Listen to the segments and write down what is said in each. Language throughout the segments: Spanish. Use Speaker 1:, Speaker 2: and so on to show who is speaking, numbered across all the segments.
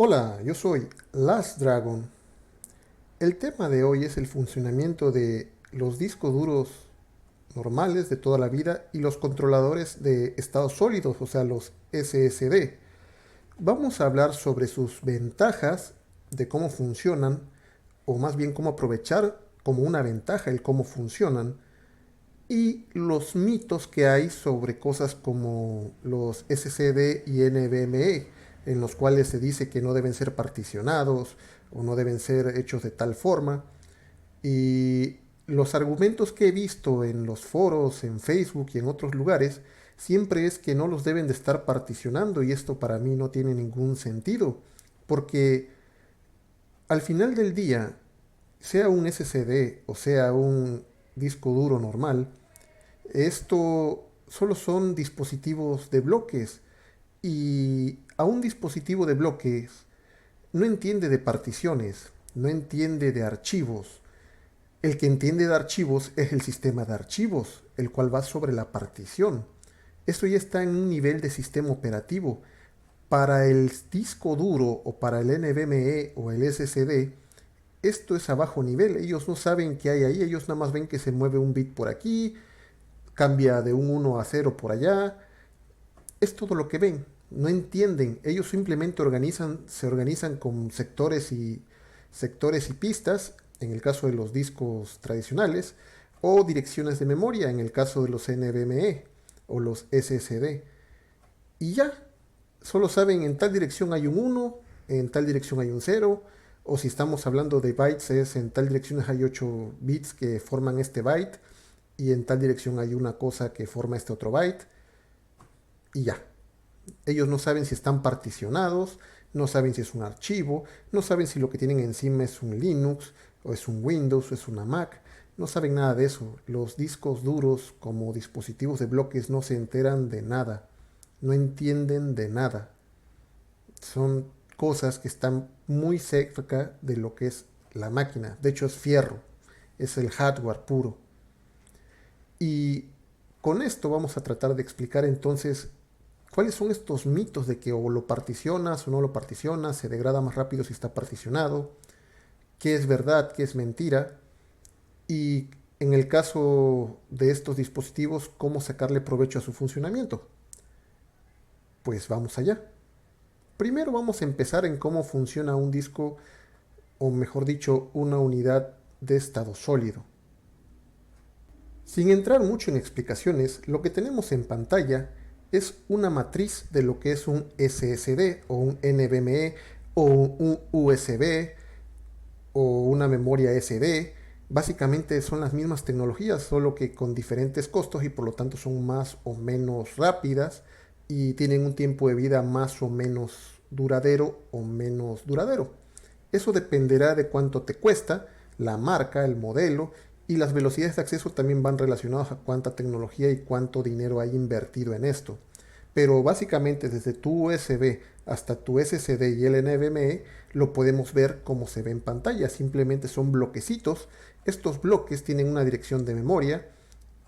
Speaker 1: Hola, yo soy Last Dragon. El tema de hoy es el funcionamiento de los discos duros normales de toda la vida y los controladores de estados sólidos, o sea, los SSD. Vamos a hablar sobre sus ventajas, de cómo funcionan, o más bien cómo aprovechar como una ventaja el cómo funcionan, y los mitos que hay sobre cosas como los SSD y NVMe, en los cuales se dice que no deben ser particionados o no deben ser hechos de tal forma. Y los argumentos que he visto en los foros, en Facebook y en otros lugares, siempre es que no los deben de estar particionando, y esto para mí no tiene ningún sentido, porque al final del día, sea un SSD o sea un disco duro normal, esto solo son dispositivos de bloques, y a un dispositivo de bloques no entiende de particiones, no entiende de archivos. El que entiende de archivos es el sistema de archivos, el cual va sobre la partición. Esto ya está en un nivel de sistema operativo. Para el disco duro o para el NVMe o el SSD, esto es a bajo nivel. Ellos no saben qué hay ahí, ellos nada más ven que se mueve un bit por aquí, cambia de un 1 a 0 por allá. Es todo lo que ven. No entienden. Ellos simplemente se organizan con sectores y pistas, en el caso de los discos tradicionales, o direcciones de memoria, en el caso de los NVMe o los SSD. Y ya, solo saben en tal dirección hay un 1, en tal dirección hay un 0, o si estamos hablando de bytes, es en tal dirección hay 8 bits que forman este byte, y en tal dirección hay una cosa que forma este otro byte, y ya. Ellos no saben si están particionados, no saben si es un archivo, no saben si lo que tienen encima es un Linux, o es un Windows, o es una Mac. No saben nada de eso. Los discos duros como dispositivos de bloques no se enteran de nada. No entienden de nada. Son cosas que están muy cerca de lo que es la máquina. De hecho es fierro. Es el hardware puro. Y con esto vamos a tratar de explicar entonces cuáles son estos mitos de que o lo particionas o no lo particionas, se degrada más rápido si está particionado, qué es verdad, qué es mentira, y en el caso de estos dispositivos, cómo sacarle provecho a su funcionamiento. Pues vamos allá. Primero vamos a empezar en cómo funciona un disco, o mejor dicho, una unidad de estado sólido. Sin entrar mucho en explicaciones, lo que tenemos en pantalla es una matriz de lo que es un SSD o un NVMe o un USB o una memoria SD. Básicamente son las mismas tecnologías, solo que con diferentes costos, y por lo tanto son más o menos rápidas y tienen un tiempo de vida más o menos duradero o menos duradero. Eso dependerá de cuánto te cuesta, la marca, el modelo, y las velocidades de acceso también van relacionadas a cuánta tecnología y cuánto dinero hay invertido en esto. Pero básicamente desde tu USB hasta tu SSD y el NVMe lo podemos ver como se ve en pantalla. Simplemente son bloquecitos. Estos bloques tienen una dirección de memoria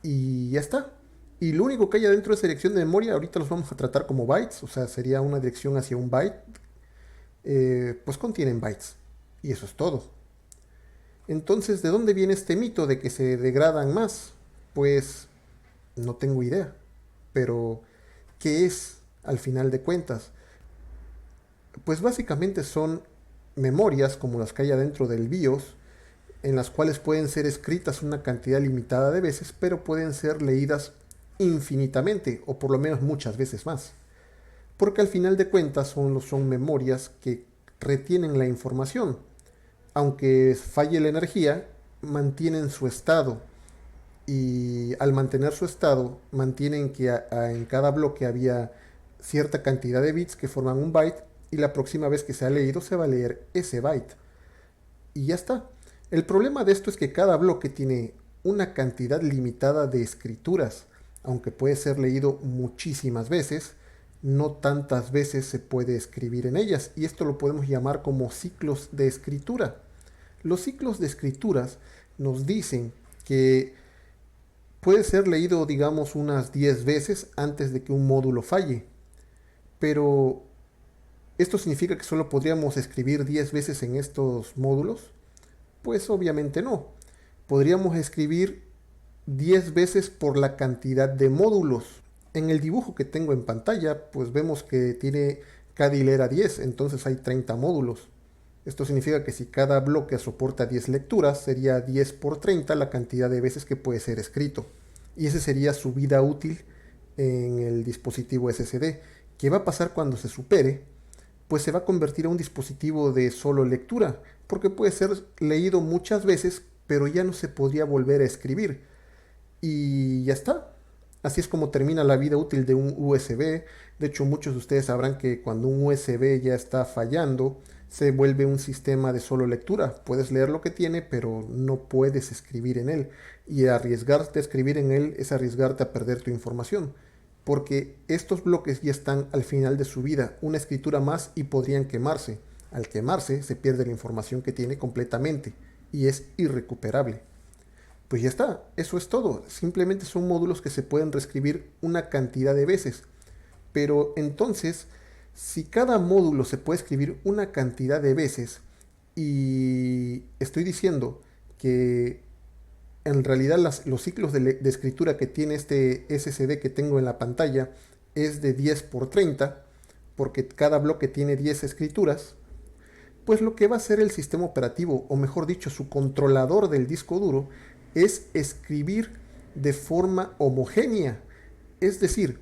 Speaker 1: y ya está. Y lo único que hay adentro de esa dirección de memoria, ahorita los vamos a tratar como bytes, o sea, sería una dirección hacia un byte, pues contienen bytes. Y eso es todo. Entonces, ¿de dónde viene este mito de que se degradan más? Pues no tengo idea. Pero, ¿qué es al final de cuentas? Pues básicamente son memorias como las que hay adentro del BIOS, en las cuales pueden ser escritas una cantidad limitada de veces, pero pueden ser leídas infinitamente, o por lo menos muchas veces más. Porque al final de cuentas son memorias que retienen la información. Aunque falle la energía, mantienen su estado. Y al mantener su estado, mantienen que en cada bloque había cierta cantidad de bits que forman un byte, y la próxima vez que se ha leído se va a leer ese byte. Y ya está. El problema de esto es que cada bloque tiene una cantidad limitada de escrituras. Aunque puede ser leído muchísimas veces, no tantas veces se puede escribir en ellas, y esto lo podemos llamar como ciclos de escritura. Los ciclos de escrituras nos dicen que puede ser leído, digamos, unas 10 veces antes de que un módulo falle, pero ¿Esto significa que solo podríamos escribir 10 veces en estos módulos? Pues obviamente no. Podríamos escribir 10 veces por la cantidad de módulos. En el dibujo que tengo en pantalla, pues vemos que tiene cada hilera 10, entonces hay 30 módulos. Esto significa que si cada bloque soporta 10 lecturas, sería 10 por 30 la cantidad de veces que puede ser escrito. Y esa sería su vida útil en el dispositivo SSD. ¿Qué va a pasar cuando se supere? Pues se va a convertir a un dispositivo de solo lectura, porque puede ser leído muchas veces, pero ya no se podría volver a escribir. Y ya está. Así es como termina la vida útil de un USB. De hecho, muchos de ustedes sabrán que cuando un USB ya está fallando, se vuelve un sistema de solo lectura. Puedes leer lo que tiene, pero no puedes escribir en él. Y arriesgarte a escribir en él es arriesgarte a perder tu información. Porque estos bloques ya están al final de su vida, una escritura más y podrían quemarse. Al quemarse se pierde la información que tiene completamente y es irrecuperable. Pues ya está, eso es todo. Simplemente son módulos que se pueden reescribir una cantidad de veces. Pero entonces, si cada módulo se puede escribir una cantidad de veces, y estoy diciendo que en realidad los ciclos de escritura que tiene este SSD que tengo en la pantalla es de 10 por 30, porque cada bloque tiene 10 escrituras, pues lo que va a hacer el sistema operativo, o mejor dicho, su controlador del disco duro, es escribir de forma homogénea. Es decir,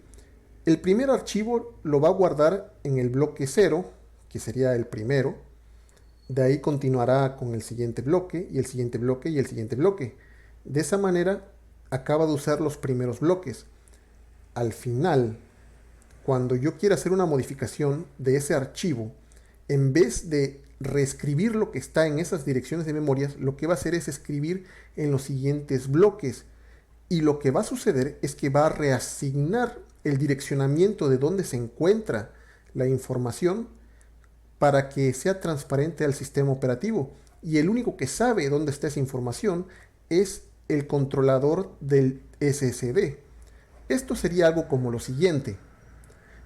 Speaker 1: el primer archivo lo va a guardar en el bloque 0, que sería el primero. De ahí continuará con el siguiente bloque, y el siguiente bloque, y el siguiente bloque. De esa manera, acaba de usar los primeros bloques. Al final, cuando yo quiera hacer una modificación de ese archivo, en vez de reescribir lo que está en esas direcciones de memorias, lo que va a hacer es escribir en los siguientes bloques. Y lo que va a suceder es que va a reasignar el direccionamiento de dónde se encuentra la información para que sea transparente al sistema operativo. Y el único que sabe dónde está esa información es el controlador del SSD. Esto sería algo como lo siguiente.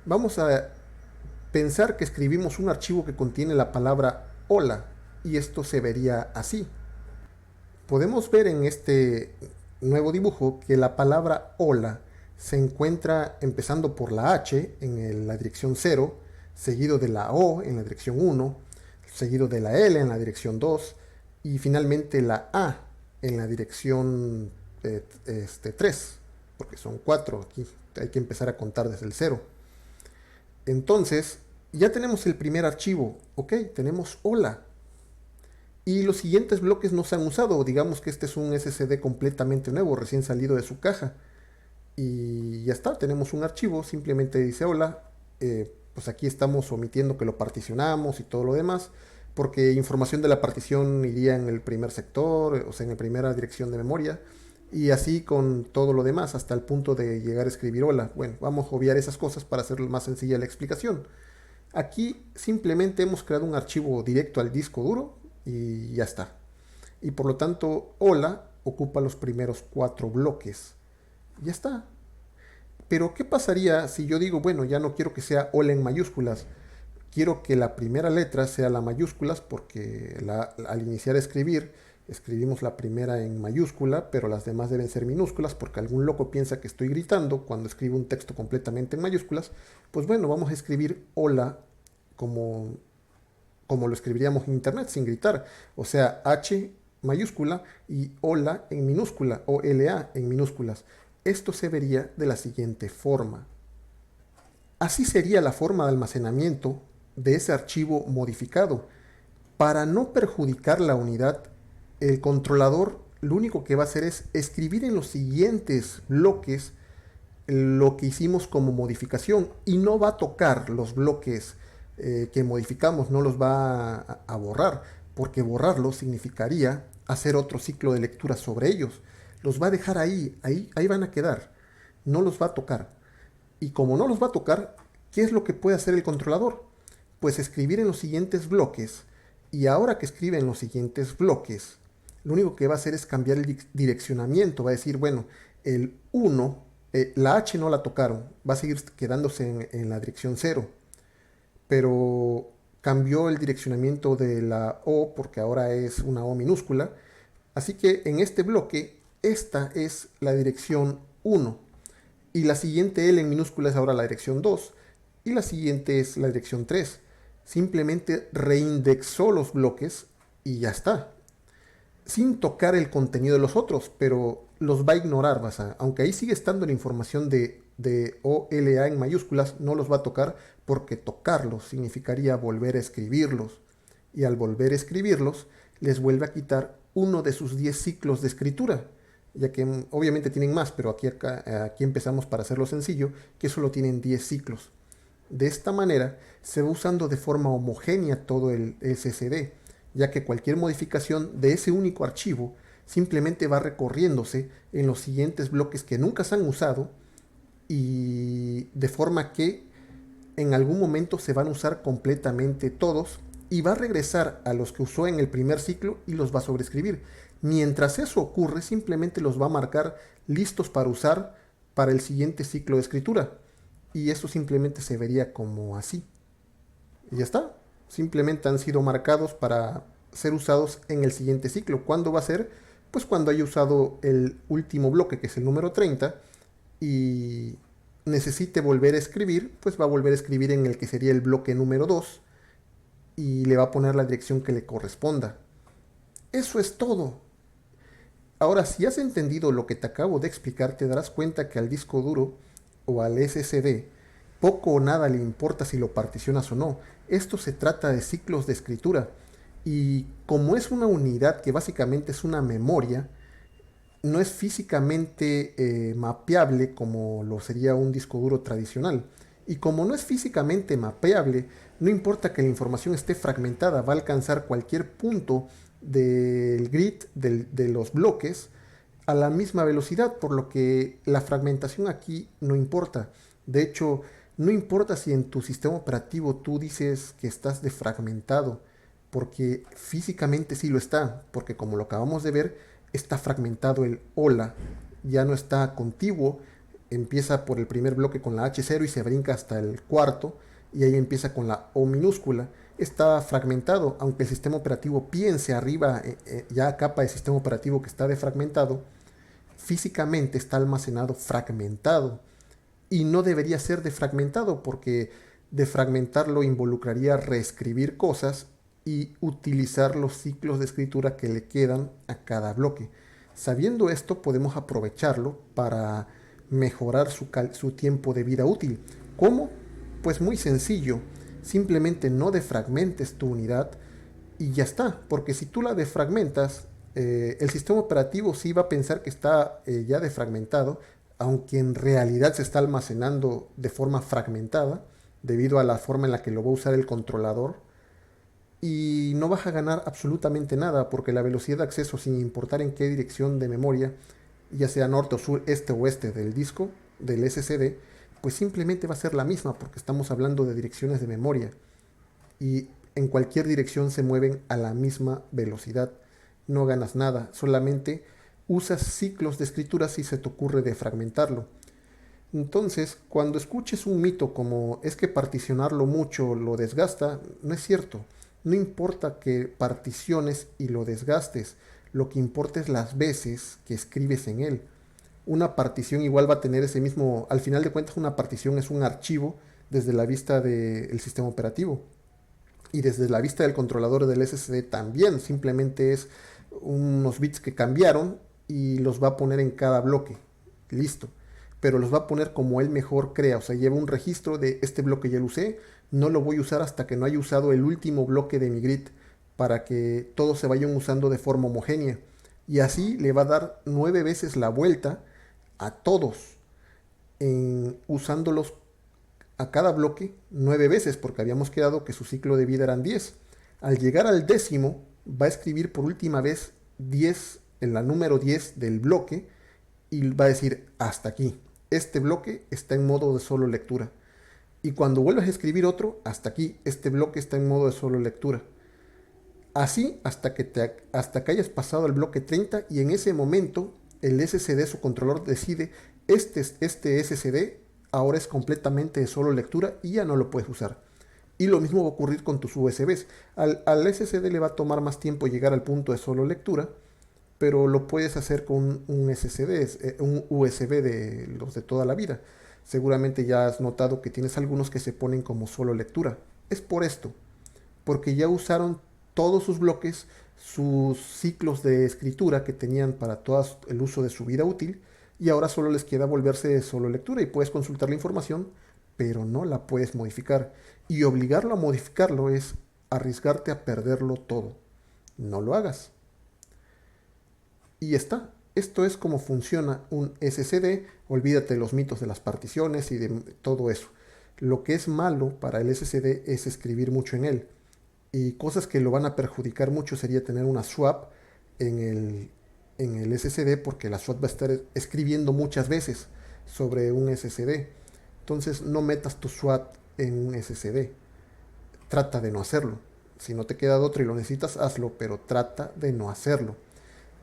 Speaker 1: Vamos a pensar que escribimos un archivo que contiene la palabra hola, y esto se vería así. Podemos ver en este nuevo dibujo que la palabra hola se encuentra empezando por la H en la dirección 0, seguido de la O en la dirección 1, seguido de la L en la dirección 2 y finalmente la A en la dirección 3, porque son 4, aquí hay que empezar a contar desde el 0. Entonces, ya tenemos el primer archivo, ok, tenemos hola. Y los siguientes bloques no se han usado, digamos que este es un SSD completamente nuevo, recién salido de su caja. Y ya está, tenemos un archivo, simplemente dice hola, pues aquí estamos omitiendo que lo particionamos y todo lo demás, porque información de la partición iría en el primer sector, o sea, en la primera dirección de memoria, y así con todo lo demás, hasta el punto de llegar a escribir hola. Bueno, vamos a obviar esas cosas para hacer más sencilla la explicación. Aquí simplemente hemos creado un archivo directo al disco duro y ya está. Y por lo tanto, hola ocupa los primeros 4 bloques. Ya está. Pero ¿qué pasaría si yo digo, bueno, ya no quiero que sea hola en mayúsculas? Quiero que la primera letra sea la mayúsculas porque al iniciar a escribir, escribimos la primera en mayúscula, pero las demás deben ser minúsculas porque algún loco piensa que estoy gritando cuando escribo un texto completamente en mayúsculas. Pues bueno, vamos a escribir hola como lo escribiríamos en internet sin gritar. O sea, H mayúscula y hola en minúscula o LA en minúsculas. Esto se vería de la siguiente forma. Así sería la forma de almacenamiento de ese archivo modificado. Para no perjudicar la unidad, el controlador lo único que va a hacer es escribir en los siguientes bloques lo que hicimos como modificación y no va a tocar los bloques que modificamos, no los va a borrar, porque borrarlos significaría hacer otro ciclo de lectura sobre ellos. Los va a dejar ahí van a quedar, no los va a tocar. Y como no los va a tocar, ¿qué es lo que puede hacer el controlador? Pues escribir en los siguientes bloques, y ahora que escribe en los siguientes bloques, lo único que va a hacer es cambiar el direccionamiento, va a decir, bueno, el 1, la H no la tocaron, va a seguir quedándose en la dirección 0, pero cambió el direccionamiento de la O porque ahora es una O minúscula. Así que en este bloque, esta es la dirección 1 y la siguiente L en minúscula es ahora la dirección 2 y la siguiente es la dirección 3. Simplemente reindexó los bloques y ya está, sin tocar el contenido de los otros, pero los va a ignorar, aunque ahí sigue estando la información de OLA en mayúsculas, no los va a tocar porque tocarlos significaría volver a escribirlos. Y al volver a escribirlos, les vuelve a quitar uno de sus 10 ciclos de escritura, ya que obviamente tienen más, pero aquí empezamos para hacerlo sencillo, que solo tienen 10 ciclos. De esta manera se va usando de forma homogénea todo el SSD, ya que cualquier modificación de ese único archivo simplemente va recorriéndose en los siguientes bloques que nunca se han usado y de forma que en algún momento se van a usar completamente todos y va a regresar a los que usó en el primer ciclo y los va a sobreescribir. Mientras eso ocurre, simplemente los va a marcar listos para usar para el siguiente ciclo de escritura. Y eso simplemente se vería como así. Y ya está. Simplemente han sido marcados para ser usados en el siguiente ciclo. ¿Cuándo va a ser? Pues cuando haya usado el último bloque, que es el número 30, y necesite volver a escribir, pues va a volver a escribir en el que sería el bloque número 2 y le va a poner la dirección que le corresponda. Eso es todo. Ahora, si has entendido lo que te acabo de explicar, te darás cuenta que al disco duro o al SSD poco o nada le importa si lo particionas o no. Esto se trata de ciclos de escritura y como es una unidad que básicamente es una memoria, no es físicamente mapeable como lo sería un disco duro tradicional. Y como no es físicamente mapeable, no importa que la información esté fragmentada, va a alcanzar cualquier punto del grid de los bloques a la misma velocidad, por lo que la fragmentación aquí no importa. De hecho, no importa si en tu sistema operativo tú dices que estás defragmentado, porque físicamente sí lo está, porque como lo acabamos de ver, está fragmentado el hola, ya no está contiguo, empieza por el primer bloque con la H0 y se brinca hasta el cuarto, y ahí empieza con la O minúscula. Está fragmentado, aunque el sistema operativo piense arriba, ya capa de sistema operativo que está defragmentado, físicamente está almacenado fragmentado. Y no debería ser defragmentado porque defragmentarlo involucraría reescribir cosas y utilizar los ciclos de escritura que le quedan a cada bloque. Sabiendo esto, podemos aprovecharlo para mejorar su tiempo de vida útil. ¿Cómo? Pues muy sencillo. Simplemente no defragmentes tu unidad y ya está. Porque si tú la defragmentas, el sistema operativo sí va a pensar que está ya defragmentado, aunque en realidad se está almacenando de forma fragmentada debido a la forma en la que lo va a usar el controlador. Y no vas a ganar absolutamente nada porque la velocidad de acceso, sin importar en qué dirección de memoria, ya sea norte o sur, este o oeste del disco, del SSD, pues simplemente va a ser la misma porque estamos hablando de direcciones de memoria y en cualquier dirección se mueven a la misma velocidad. No ganas nada, solamente usas ciclos de escritura si se te ocurre defragmentarlo. Entonces, cuando escuches un mito como es que particionarlo mucho lo desgasta, no es cierto. No importa que particiones y lo desgastes, lo que importa es las veces que escribes en él. Una partición igual va a tener ese mismo, al final de cuentas una partición es un archivo desde la vista del sistema operativo. Y desde la vista del controlador del SSD también, simplemente es unos bits que cambiaron y los va a poner en cada bloque. Listo. Pero los va a poner como él mejor crea. O sea, lleva un registro de este bloque ya lo usé, no lo voy a usar hasta que no haya usado el último bloque de mi grid para que todos se vayan usando de forma homogénea. Y así le va a dar 9 veces la vuelta a todos, usándolos a cada bloque 9 veces, porque habíamos quedado que su ciclo de vida eran 10. Al llegar al décimo, va a escribir por última vez 10 en la número 10 del bloque y va a decir hasta aquí. Este bloque está en modo de solo lectura. Y cuando vuelvas a escribir otro, hasta aquí, este bloque está en modo de solo lectura. Así hasta que hayas pasado al bloque 30 y en ese momento el SSD, su controlador, decide este SSD ahora es completamente de solo lectura y ya no lo puedes usar. Y lo mismo va a ocurrir con tus USBs. Al SSD le va a tomar más tiempo llegar al punto de solo lectura, pero lo puedes hacer con un SSD, un USB de los de toda la vida. Seguramente ya has notado que tienes algunos que se ponen como solo lectura. Es por esto, porque ya usaron todos sus bloques, sus ciclos de escritura que tenían para todo el uso de su vida útil, y ahora solo les queda volverse de solo lectura y puedes consultar la información, pero no la puedes modificar. Y obligarlo a modificarlo es arriesgarte a perderlo todo. No lo hagas. Y está. Esto es como funciona un SSD. Olvídate de los mitos de las particiones y de todo eso. Lo que es malo para el SSD es escribir mucho en él. Y cosas que lo van a perjudicar mucho sería tener una swap en el SSD, porque la swap va a estar escribiendo muchas veces sobre un SSD. Entonces no metas tu swap en un SSD. Trata de no hacerlo. Si no te queda de otro y lo necesitas, hazlo, pero trata de no hacerlo.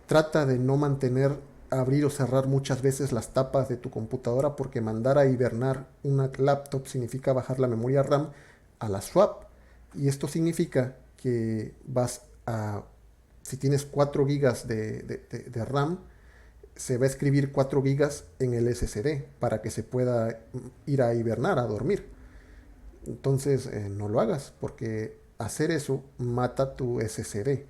Speaker 1: Trata de no mantener, abrir o cerrar muchas veces las tapas de tu computadora, porque mandar a hibernar una laptop significa bajar la memoria RAM a la swap. Y esto significa que vas a, si tienes 4 GB de RAM, se va a escribir 4 GB en el SSD para que se pueda ir a hibernar, a dormir. Entonces no lo hagas, porque hacer eso mata tu SSD.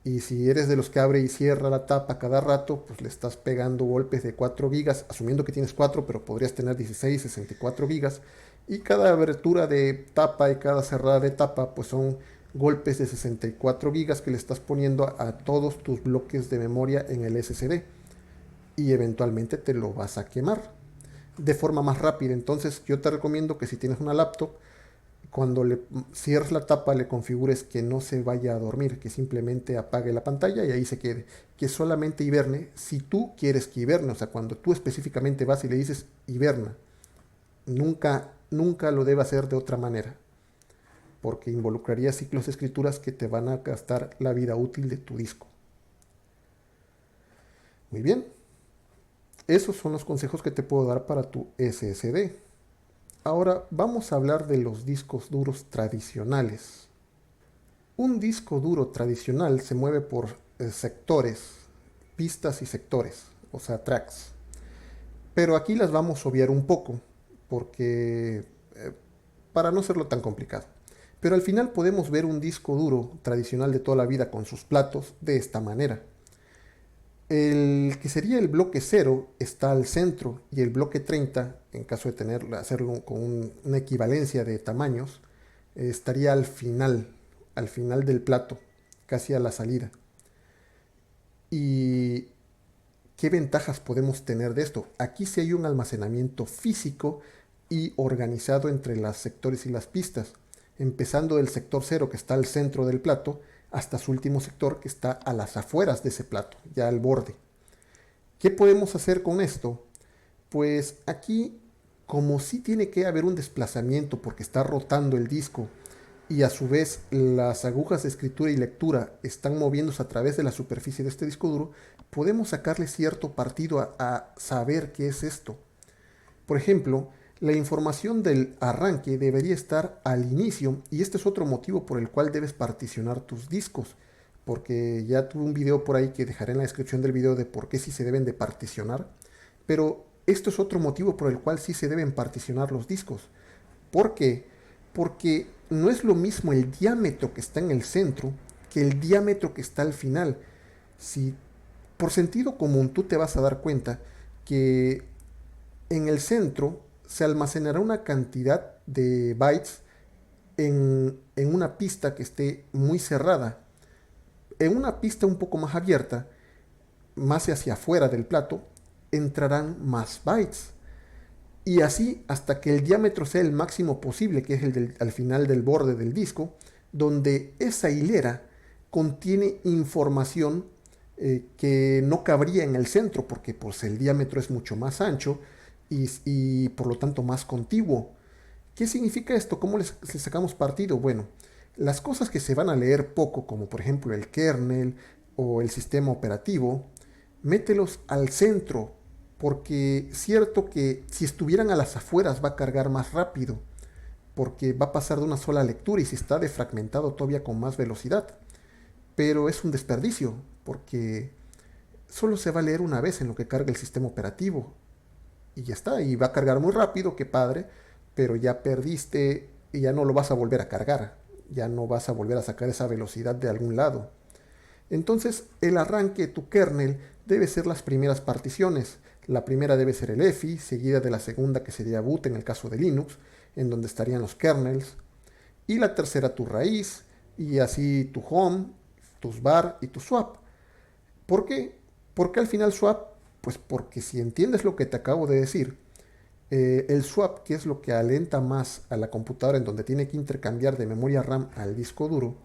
Speaker 1: Y si eres de los que abre y cierra la tapa cada rato, pues le estás pegando golpes de 4 gigas, asumiendo que tienes 4, pero podrías tener 16, 64 gigas. Y cada abertura de tapa y cada cerrada de tapa, pues son golpes de 64 gigas que le estás poniendo a todos tus bloques de memoria en el SSD. Y eventualmente te lo vas a quemar de forma más rápida. Entonces yo te recomiendo que si tienes una laptop, cuando le cierres la tapa le configures que no se vaya a dormir, que simplemente apague la pantalla y ahí se quede, que solamente hiberne si tú quieres que hiberne. O sea, cuando tú específicamente vas y le dices hiberna, nunca lo debe hacer de otra manera, porque involucraría ciclos de escrituras que te van a gastar la vida útil de tu disco. Muy bien, esos son los consejos que te puedo dar para tu SSD. Ahora vamos a hablar de los discos duros tradicionales. Un disco duro tradicional se mueve por sectores, pistas y sectores, o sea, tracks. Pero aquí las vamos a obviar un poco, porque para no hacerlo tan complicado. Pero al final podemos ver un disco duro tradicional de toda la vida con sus platos de esta manera. El que sería el bloque 0 está al centro y el bloque 30, en caso de hacerlo con una equivalencia de tamaños, estaría al final del plato, casi a la salida. ¿Y qué ventajas podemos tener de esto? Aquí sí hay un almacenamiento físico y organizado entre los sectores y las pistas, empezando del sector 0 que está al centro del plato, hasta su último sector que está a las afueras de ese plato, ya al borde. ¿Qué podemos hacer con esto? Pues aquí, como sí tiene que haber un desplazamiento porque está rotando el disco y a su vez las agujas de escritura y lectura están moviéndose a través de la superficie de este disco duro, podemos sacarle cierto partido a saber qué es esto. Por ejemplo, la información del arranque debería estar al inicio, y este es otro motivo por el cual debes particionar tus discos, porque ya tuve un video por ahí que dejaré en la descripción del video de por qué sí se deben de particionar, pero esto es otro motivo por el cual sí se deben particionar los discos. ¿Por qué? Porque no es lo mismo el diámetro que está en el centro que el diámetro que está al final. Si por sentido común tú te vas a dar cuenta que en el centro se almacenará una cantidad de bytes en una pista que esté muy cerrada. En una pista un poco más abierta, más hacia afuera del plato, entrarán más bytes. Y así hasta que el diámetro sea el máximo posible, que es al final del borde del disco, donde esa hilera contiene información que no cabría en el centro, porque pues, el diámetro es mucho más ancho y por lo tanto más contiguo. ¿Qué significa esto? ¿Cómo les sacamos partido? Bueno, las cosas que se van a leer poco, como por ejemplo el kernel o el sistema operativo, mételos al centro, porque cierto que si estuvieran a las afueras va a cargar más rápido, porque va a pasar de una sola lectura y si está defragmentado todavía con más velocidad. Pero es un desperdicio, porque solo se va a leer una vez en lo que carga el sistema operativo. Y ya está, y va a cargar muy rápido, qué padre, pero ya perdiste y ya no lo vas a volver a cargar. Ya no vas a volver a sacar esa velocidad de algún lado. Entonces, el arranque de tu kernel debe ser las primeras particiones. La primera debe ser el EFI, seguida de la segunda que sería boot en el caso de Linux, en donde estarían los kernels. Y la tercera tu raíz, y así tu home, tus var y tu swap. ¿Por qué? Porque al final swap, pues porque si entiendes lo que te acabo de decir, el swap, que es lo que alenta más a la computadora en donde tiene que intercambiar de memoria RAM al disco duro,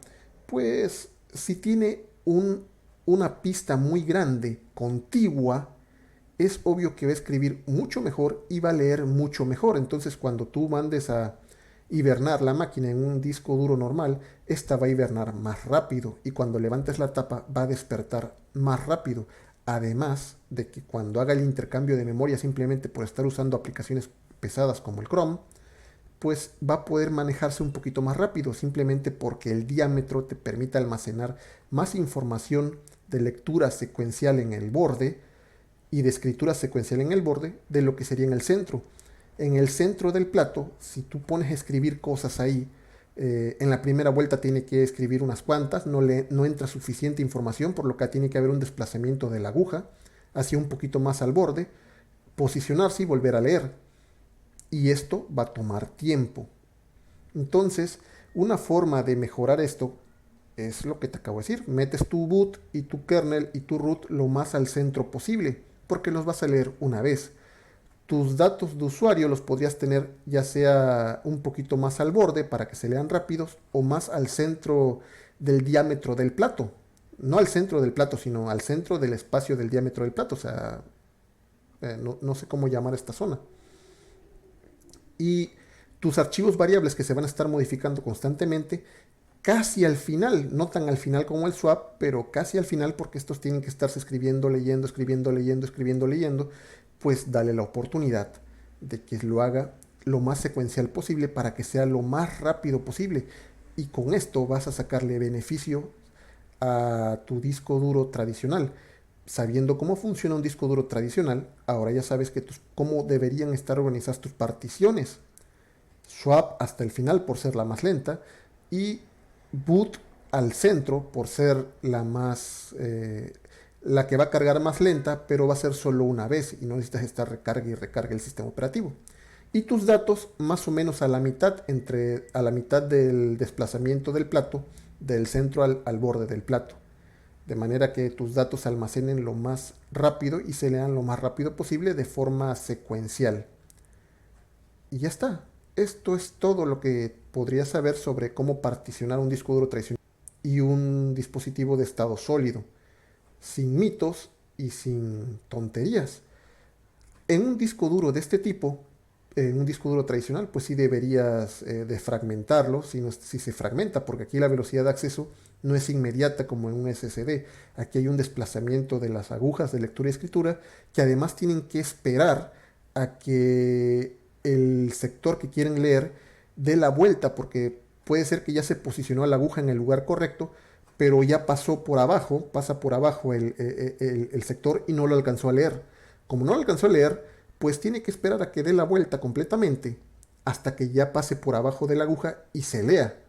Speaker 1: pues si tiene una pista muy grande, contigua, es obvio que va a escribir mucho mejor y va a leer mucho mejor. Entonces cuando tú mandes a hibernar la máquina en un disco duro normal, esta va a hibernar más rápido y cuando levantes la tapa va a despertar más rápido. Además de que cuando haga el intercambio de memoria simplemente por estar usando aplicaciones pesadas como el Chrome, pues va a poder manejarse un poquito más rápido, simplemente porque el diámetro te permite almacenar más información de lectura secuencial en el borde y de escritura secuencial en el borde de lo que sería en el centro. En el centro del plato, si tú pones a escribir cosas ahí, en la primera vuelta tiene que escribir unas cuantas, no entra suficiente información, por lo que tiene que haber un desplazamiento de la aguja hacia un poquito más al borde, posicionarse y volver a leer. Y esto va a tomar tiempo. Entonces, una forma de mejorar esto es lo que te acabo de decir. Metes tu boot y tu kernel y tu root lo más al centro posible, porque los vas a leer una vez. Tus datos de usuario los podrías tener ya sea un poquito más al borde para que se lean rápidos o más al centro del diámetro del plato. No al centro del plato, sino al centro del espacio del diámetro del plato. O sea, no sé cómo llamar esta zona. Y tus archivos variables que se van a estar modificando constantemente casi al final, no tan al final como el swap, pero casi al final porque estos tienen que estarse escribiendo, leyendo, escribiendo, leyendo, escribiendo, leyendo, pues dale la oportunidad de que lo haga lo más secuencial posible para que sea lo más rápido posible. Y con esto vas a sacarle beneficio a tu disco duro tradicional. Sabiendo cómo funciona un disco duro tradicional, ahora ya sabes cómo deberían estar organizadas tus particiones. Swap hasta el final por ser la más lenta y boot al centro por ser la que va a cargar más lenta, pero va a ser solo una vez y no necesitas estar recarga y recarga el sistema operativo. Y tus datos más o menos a la mitad, a la mitad del desplazamiento del plato, del centro al borde del plato. De manera que tus datos se almacenen lo más rápido y se lean lo más rápido posible de forma secuencial. Y ya está. Esto es todo lo que podrías saber sobre cómo particionar un disco duro tradicional y un dispositivo de estado sólido, sin mitos y sin tonterías. En un disco duro de este tipo, en un disco duro tradicional, pues sí deberías defragmentarlo si se fragmenta, porque aquí la velocidad de acceso no es inmediata como en un SSD. Aquí hay un desplazamiento de las agujas de lectura y escritura que además tienen que esperar a que el sector que quieren leer dé la vuelta, porque puede ser que ya se posicionó la aguja en el lugar correcto, pero ya pasó por abajo, pasa por abajo el sector y no lo alcanzó a leer. Como no lo alcanzó a leer, pues tiene que esperar a que dé la vuelta completamente hasta que ya pase por abajo de la aguja y se lea.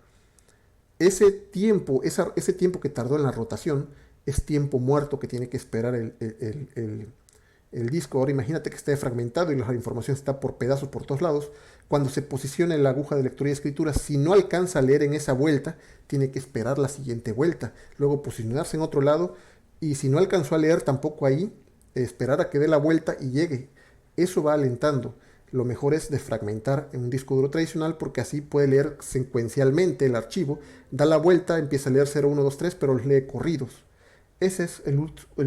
Speaker 1: Ese tiempo que tardó en la rotación es tiempo muerto que tiene que esperar el disco. Ahora imagínate que esté fragmentado y la información está por pedazos por todos lados. Cuando se posicione la aguja de lectura y escritura, si no alcanza a leer en esa vuelta, tiene que esperar la siguiente vuelta. Luego posicionarse en otro lado y si no alcanzó a leer tampoco ahí, esperar a que dé la vuelta y llegue. Eso va alentando. Lo mejor es defragmentar en un disco duro tradicional porque así puede leer secuencialmente el archivo, da la vuelta, empieza a leer 0, 1, 2, 3, pero los lee corridos. Ese es el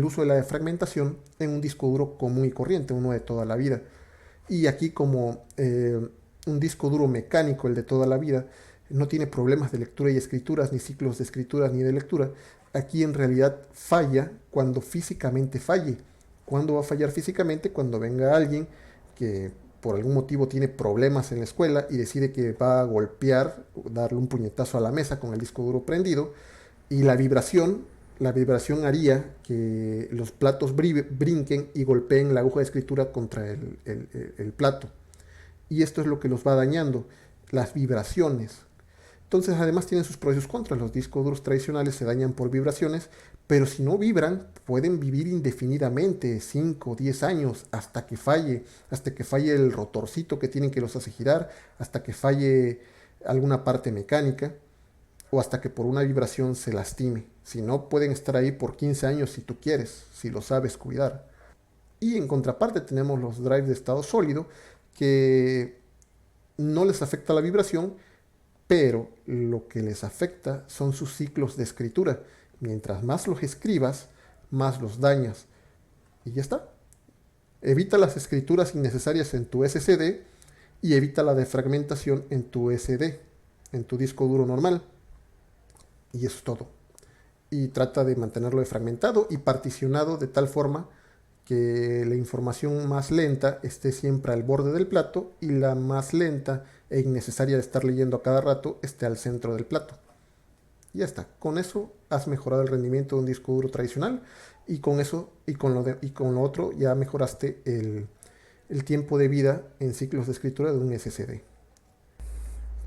Speaker 1: uso de la defragmentación en un disco duro común y corriente, uno de toda la vida. Y aquí como un disco duro mecánico, el de toda la vida, no tiene problemas de lectura y escrituras, ni ciclos de escrituras ni de lectura, aquí en realidad falla cuando físicamente falle. ¿Cuándo va a fallar físicamente? Cuando venga alguien que por algún motivo tiene problemas en la escuela y decide que va a golpear, darle un puñetazo a la mesa con el disco duro prendido, y la vibración haría que los platos brinquen y golpeen la aguja de escritura contra el plato. Y esto es lo que los va dañando, las vibraciones. Entonces, además tienen sus pros y sus contras. Los discos duros tradicionales se dañan por vibraciones, pero si no vibran, pueden vivir indefinidamente, 5 o 10 años, hasta que falle el rotorcito que tienen que los hace girar, hasta que falle alguna parte mecánica, o hasta que por una vibración se lastime. Si no, pueden estar ahí por 15 años si tú quieres, si lo sabes cuidar. Y en contraparte tenemos los drives de estado sólido, que no les afecta la vibración, pero lo que les afecta son sus ciclos de escritura. Mientras más los escribas, más los dañas. Y ya está. Evita las escrituras innecesarias en tu SSD y evita la defragmentación en tu SD, en tu disco duro normal. Y eso es todo. Y trata de mantenerlo defragmentado y particionado de tal forma que la información más lenta esté siempre al borde del plato y la más lenta e innecesaria de estar leyendo a cada rato esté al centro del plato. Y ya está. Con eso has mejorado el rendimiento de un disco duro tradicional, y con eso y con lo otro ya mejoraste el tiempo de vida en ciclos de escritura de un SSD.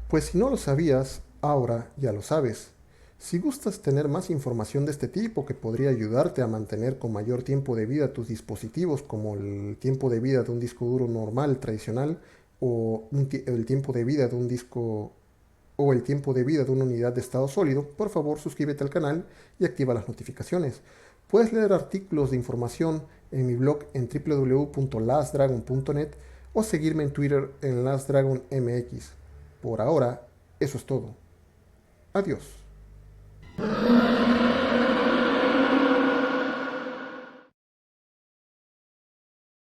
Speaker 1: Pues si no lo sabías, ahora ya lo sabes. Si gustas tener más información de este tipo que podría ayudarte a mantener con mayor tiempo de vida tus dispositivos, como el tiempo de vida de un disco duro normal, tradicional, o el tiempo de vida de un disco o el tiempo de vida de una unidad de estado sólido, por favor suscríbete al canal y activa las notificaciones. Puedes leer artículos de información en mi blog en www.lastdragon.net o seguirme en Twitter en lastdragonmx. Por ahora, eso es todo. Adiós.